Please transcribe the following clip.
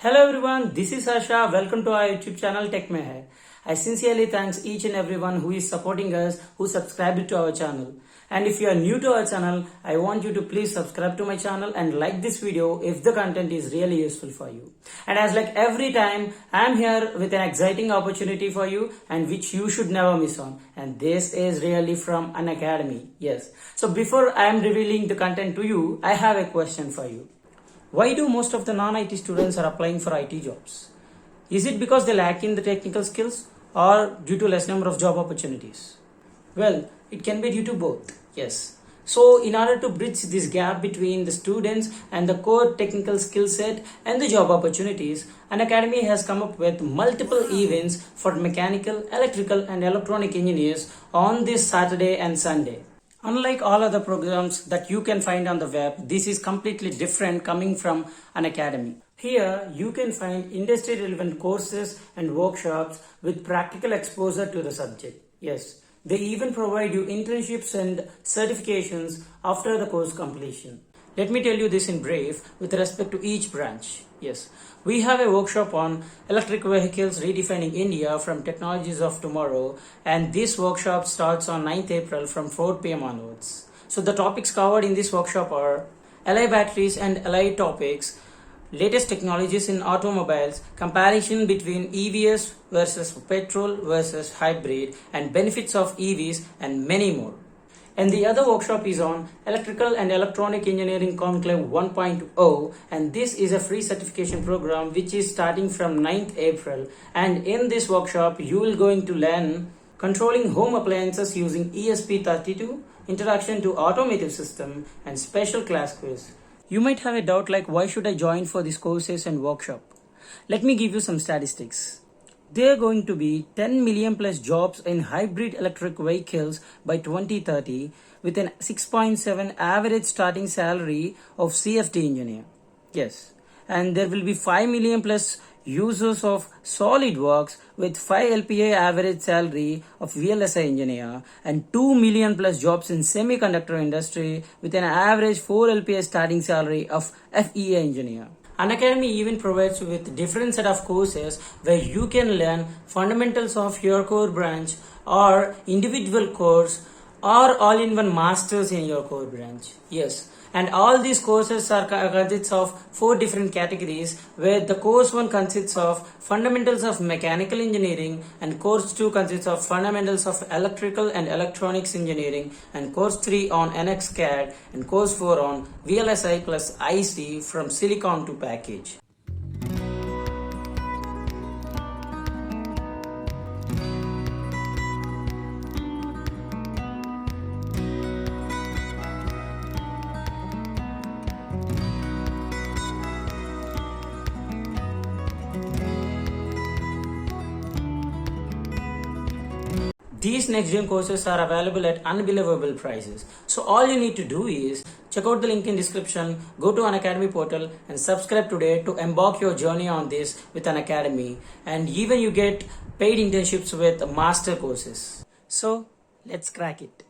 Hello everyone, this is Asha. Welcome to our YouTube channel Tech Mein Hai. I sincerely thanks each and everyone who is supporting us, who subscribed to our channel. And if you are new to our channel, I want you to please subscribe to my channel and like this video if the content is really useful for you. And as like every time, I am here with an exciting opportunity for you and which you should never miss on. And this is really from Unacademy. Yes. So before I am revealing the content to you, I have a question for you. Why do most of the non-IT students are applying for IT jobs? Is it because they lack in the technical skills or due to less number of job opportunities? Well, it can be due to both, yes. So in order to bridge this gap between the students and the core technical skill set and the job opportunities, Unacademy has come up with multiple events for mechanical, electrical and electronic engineers on this Saturday and Sunday. Unlike all other programs that you can find on the web, this is completely different coming from Unacademy. Here, you can find industry-relevant courses and workshops with practical exposure to the subject. Yes, they even provide you internships and certifications after the course completion. Let me tell you this in brief with respect to each branch. Yes, we have a workshop on electric vehicles redefining India from technologies of tomorrow, and this workshop starts on 9th April from 4 p.m. onwards. So the topics covered in this workshop are LI batteries and LI topics, latest technologies in automobiles, comparison between EVs versus petrol versus hybrid, and benefits of EVs, and many more. And the other workshop is on Electrical and Electronic Engineering Conclave 1.0, and this is a free certification program which is starting from 9th April. And in this workshop, you will going to learn controlling home appliances using ESP32, introduction to automotive system, and special class quiz. You might have a doubt like why should I join for these courses and workshop? Let me give you some statistics. There are going to be 10 million plus jobs in hybrid electric vehicles by 2030 with an 6.7 average starting salary of CFD engineer. Yes. And there will be 5 million plus users of SolidWorks with 5 LPA average salary of VLSI engineer, and 2 million plus jobs in semiconductor industry with an average 4 LPA starting salary of FEA engineer. Unacademy even provides you with different set of courses where you can learn fundamentals of your core branch or individual course or all-in-one masters in your core branch. Yes. And all these courses are consists of 4 different categories, where the course 1 consists of fundamentals of mechanical engineering, and course 2 consists of fundamentals of electrical and electronics engineering, and course 3 on NX CAD, and course 4 on VLSI plus IC from silicon to package. These next gen courses are available at unbelievable prices. So all you need to do is check out the link in description, go to Unacademy portal and subscribe today to embark your journey on this with Unacademy, and even you get paid internships with master courses. So let's crack it.